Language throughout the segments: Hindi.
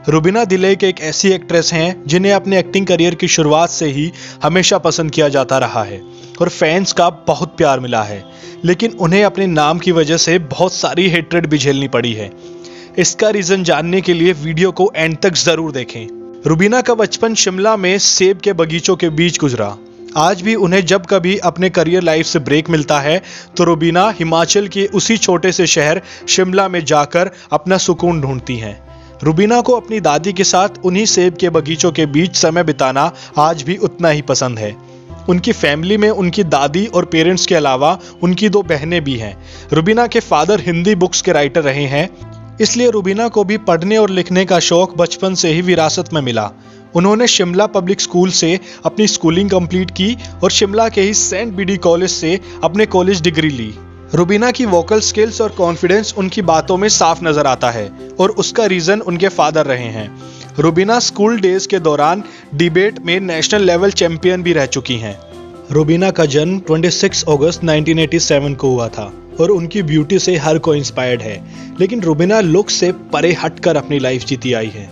रुबीना दिलेक एक ऐसी एक्ट्रेस हैं जिन्हें अपने एक्टिंग करियर की शुरुआत से ही हमेशा पसंद किया जाता रहा है और फैंस का बहुत प्यार मिला है, लेकिन उन्हें अपने नाम की वजह से बहुत सारी हेट्रेड भी झेलनी पड़ी है। इसका रीजन जानने के लिए वीडियो को एंड तक जरूर देखें। रुबीना का बचपन शिमला में सेब के बगीचों के बीच गुजरा। आज भी उन्हें जब कभी अपने करियर लाइफ से ब्रेक मिलता है तो रुबीना हिमाचल के उसी छोटे से शहर शिमला में जाकर अपना सुकून ढूंढती हैं। रुबीना को अपनी दादी के साथ उन्हीं सेब के बगीचों के बीच समय बिताना आज भी उतना ही पसंद है। उनकी फैमिली में उनकी दादी और पेरेंट्स के अलावा उनकी 2 बहनें भी हैं। रुबीना के फादर हिंदी बुक्स के राइटर रहे हैं, इसलिए रुबीना को भी पढ़ने और लिखने का शौक बचपन से ही विरासत में मिला। उन्होंने शिमला पब्लिक स्कूल से अपनी स्कूलिंग कंप्लीट की और शिमला के ही सेंट बीडी कॉलेज से अपने कॉलेज डिग्री ली। रुबीना की वोकल स्किल्स और कॉन्फिडेंस उनकी बातों में साफ नजर आता है और उसका रीजन उनके फादर रहे हैं। रुबीना स्कूल डेज के दौरान डिबेट में नेशनल लेवल चैंपियन भी रह चुकी हैं। रुबीना का जन्म 26 अगस्त 1987 को हुआ था और उनकी ब्यूटी से हर कोई इंस्पायर्ड है, लेकिन रुबीना लुक से परे हटकर अपनी लाइफ जीती आई है।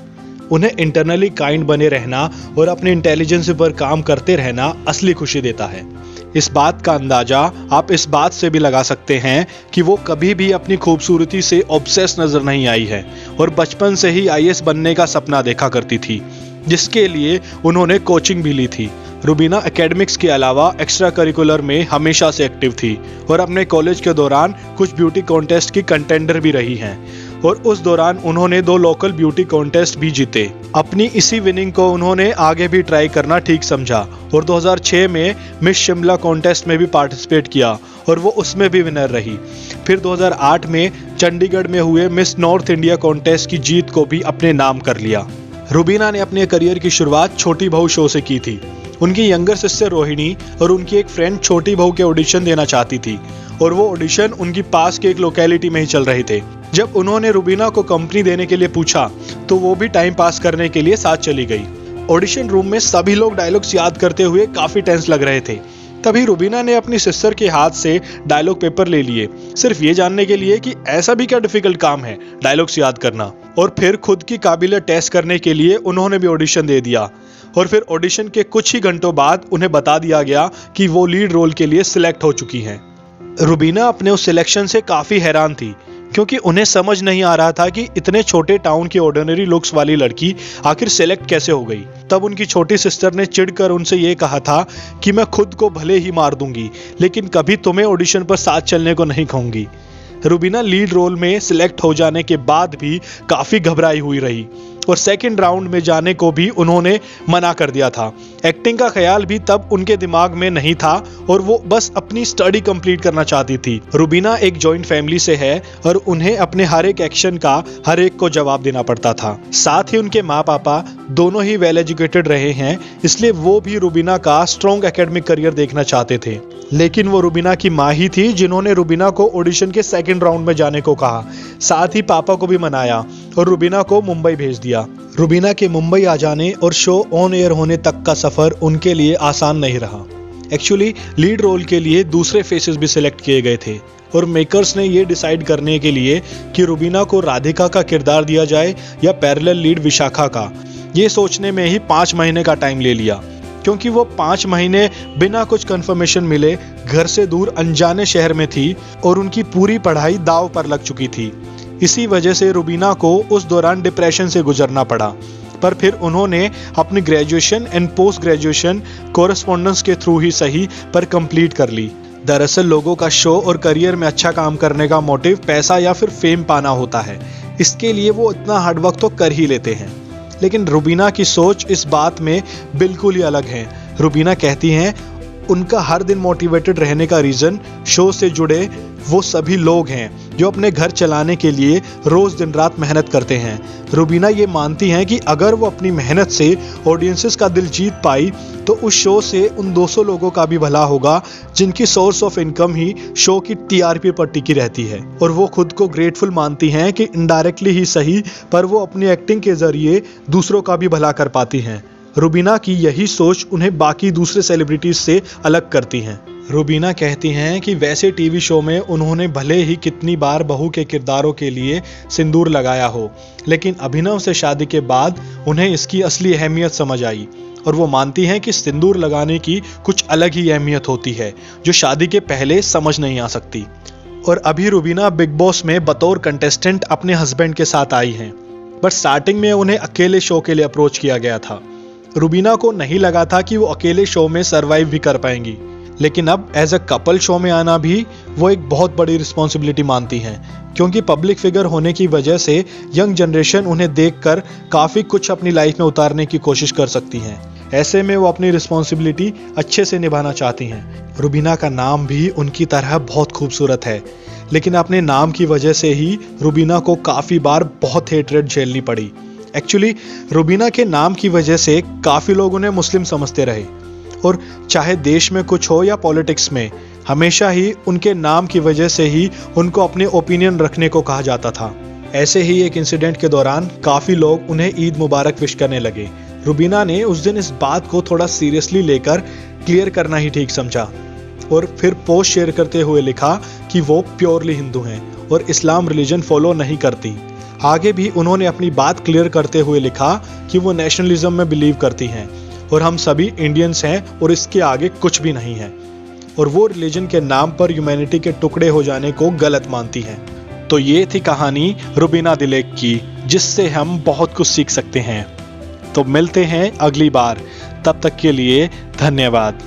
उन्हें इंटरनली काइंड बने रहना और अपने इंटेलिजेंस पर काम करते रहना असली खुशी देता है। इस बात का अंदाजा आप इस बात से भी लगा सकते हैं कि वो कभी भी अपनी खूबसूरती से ऑब्सेस नजर नहीं आई है और बचपन से ही आईएएस बनने का सपना देखा करती थी, जिसके लिए उन्होंने कोचिंग भी ली थी। रुबीना एकेडमिक्स के अलावा एक्स्ट्रा करिकुलर में हमेशा से एक्टिव थी और अपने कॉलेज के दौरान कुछ ब्यूटी कॉन्टेस्ट की कंटेंडर भी रही हैं और उस दौरान उन्होंने 2 लोकल ब्यूटी कॉन्टेस्ट भी जीते। अपनी इसी विनिंग को उन्होंने आगे भी ट्राई करना ठीक समझा और 2006 में मिस शिमला कॉन्टेस्ट में भी पार्टिसिपेट किया और वो उसमें भी विनर रही। फिर 2008 में चंडीगढ़ में हुए मिस नॉर्थ इंडिया कॉन्टेस्ट की जीत को भी अपने नाम कर लिया। रुबीना ने अपने करियर की शुरुआत छोटी बहू शो से की थी। उनकी यंगर सिस्टर रोहिणी और उनकी एक फ्रेंड छोटी बहू के ऑडिशन देना चाहती थी और वो ऑडिशन उनकी पास के एक लोकेलिटी में ही चल रहे थे। जब उन्होंने रुबीना को कंपनी देने के लिए पूछा तो वो भी टाइम पास करने के लिए साथ चली गई। ऑडिशन रूम में सभी लोग डायलॉग्स याद करते हुए काफी टेंस लग रहे थे। तभी रुबीना ने अपनी सिस्टर के हाथ से डायलॉग पेपर ले लिए, सिर्फ ये जानने के लिए कि ऐसा भी क्या डिफिकल्ट काम है डायलॉग्स याद करना। और फिर खुद की काबिलियत टेस्ट करने के लिए उन्होंने भी ऑडिशन दे दिया और फिर ऑडिशन के कुछ ही घंटों बाद उन्हें बता दिया गया कि वो लीड रोल के लिए सिलेक्ट हो चुकी हैं। रुबीना अपने उस सिलेक्शन से काफी हैरान थी क्योंकि उन्हें समझ नहीं आ रहा था कि इतने छोटे टाउन की ऑर्डिनरी लुक्स वाली लड़की आखिर सेलेक्ट कैसे हो गई। तब उनकी छोटी सिस्टर ने चिढ़कर उनसे ये कहा था कि मैं खुद को भले ही मार दूंगी लेकिन कभी तुम्हें ऑडिशन पर साथ चलने को नहीं कहूंगी। रुबीना लीड रोल में सिलेक्ट हो जाने के बाद भी काफी घबराई हुई रही और सेकंड राउंड में जाने को भी उन्होंने मना कर दिया था। एक्टिंग का ख्याल भी तब उनके दिमाग में नहीं था और वो बस अपनी स्टडी कंप्लीट करना चाहती थी। रुबीना एक जॉइंट फैमिली से है और उन्हें अपने हर एक एक्शन का हर एक को जवाब देना पड़ता था। साथ ही उनके माँ पापा दोनों ही वेल एजुकेटेड रहे हैं, इसलिए वो भी रुबीना का स्ट्रॉन्ग एकेडमिक करियर देखना चाहते थे। लेकिन वो रुबीना की माँ ही थी जिन्होंने रुबीना को ऑडिशन के सेकंड राउंड में जाने को कहा। साथ ही पापा को भी मनाया और रुबीना को मुंबई भेज दिया। रुबीना के मुंबई आ जाने और शो ऑन एयर होने तक का सफर उनके लिए आसान नहीं रहा। एक्चुअली लीड रोल के लिए दूसरे फेसेस भी सिलेक्ट किए गए थे और मेकर्स ने ये डिसाइड करने के लिए कि रुबीना को राधिका का किरदार दिया जाए या पैरेलल लीड विशाखा का, ये सोचने में ही 5 महीने का टाइम ले लिया क्योंकि वो 5 महीने बिना कुछ कंफर्मेशन मिले घर से दूर अनजाने शहर में थी और उनकी पूरी पढ़ाई दांव पर लग चुकी थी। इसी वजह से रुबीना को उस दौरान डिप्रेशन से गुजरना पड़ा, पर फिर उन्होंने अपनी graduation and post graduation correspondence के थ्रू ही सही पर कंप्लीट कर ली। दरअसल लोगों का शो और करियर में अच्छा काम करने का मोटिव पैसा या फिर फेम पाना होता है, इसके लिए वो इतना हार्डवर्क तो कर ही लेते हैं। लेकिन रुबीना की सोच इस बात में बिल्कुल ही अलग है। रुबीना कहती हैं उनका हर दिन मोटिवेटेड रहने का रीजन शो से जुड़े वो सभी लोग हैं जो अपने घर चलाने के लिए रोज दिन रात मेहनत करते हैं। रुबीना ये मानती हैं कि अगर वो अपनी मेहनत से ऑडियंसेस का दिल जीत पाई तो उस शो से उन 200 लोगों का भी भला होगा जिनकी source of income he show की टीआरपी पर टिकी रहती है। और वो खुद को ग्रेटफुल मानती हैं कि इनडायरेक्टली ही सही पर वो अपनी एक्टिंग के जरिए दूसरों का भी भला कर पाती हैं। रुबीना की यही सोच उन्हें बाकी दूसरे सेलिब्रिटीज से अलग करती हैं। रुबीना कहती हैं कि वैसे टीवी शो में उन्होंने भले ही कितनी बार बहू के किरदारों के लिए सिंदूर लगाया हो, लेकिन अभिनव से शादी के बाद उन्हें इसकी असली अहमियत समझ आई और वो मानती हैं कि सिंदूर लगाने की कुछ अलग ही अहमियत होती है जो शादी के पहले समझ नहीं आ सकती। और अभी रुबीना बिग बॉस में बतौर कंटेस्टेंट अपने हस्बैंड के साथ आई हैं, बट स्टार्टिंग में उन्हें अकेले शो के लिए अप्रोच किया गया था। रुबीना को नहीं लगा था कि वो अकेले शो में सरवाइव भी कर पाएंगी, लेकिन अब एज अ कपल शो में आना भी वो एक बहुत बड़ी रिस्पॉन्सिबिलिटी मानती हैं, क्योंकि पब्लिक फिगर होने की वजह से यंग जनरेशन उन्हें देखकर काफ़ी कुछ अपनी लाइफ में उतारने की कोशिश कर सकती हैं। ऐसे में वो अपनी रिस्पॉन्सिबिलिटी अच्छे से निभाना चाहती हैं। रुबीना का नाम भी उनकी तरह बहुत खूबसूरत है, लेकिन अपने नाम की वजह से ही रुबीना को काफ़ी बार बहुत हेटरेट झेलनी पड़ी। एक्चुअली रुबीना के नाम की वजह से काफ़ी लोग उन्हें मुस्लिम समझते रहे, और चाहे देश में कुछ हो या पॉलिटिक्स में, हमेशा ही उनके नाम की वजह से ही उनको अपने ओपिनियन रखने को कहा जाता था। ऐसे ही एक इंसिडेंट के दौरान काफ़ी लोग उन्हें ईद मुबारक विश करने लगे। रुबीना ने उस दिन इस बात को थोड़ा सीरियसली लेकर क्लियर करना ही ठीक समझा और फिर पोस्ट शेयर करते हुए लिखा कि वो प्योरली हिंदू हैं और इस्लाम रिलीजन फॉलो नहीं करती। आगे भी उन्होंने अपनी बात क्लियर करते हुए लिखा कि वो नेशनलिज्म में बिलीव करती हैं और हम सभी इंडियंस हैं और इसके आगे कुछ भी नहीं है, और वो रिलीजन के नाम पर ह्यूमैनिटी के टुकड़े हो जाने को गलत मानती हैं। तो ये थी कहानी रुबीना दिलेक की, जिससे हम बहुत कुछ सीख सकते हैं। तो मिलते हैं अगली बार, तब तक के लिए धन्यवाद।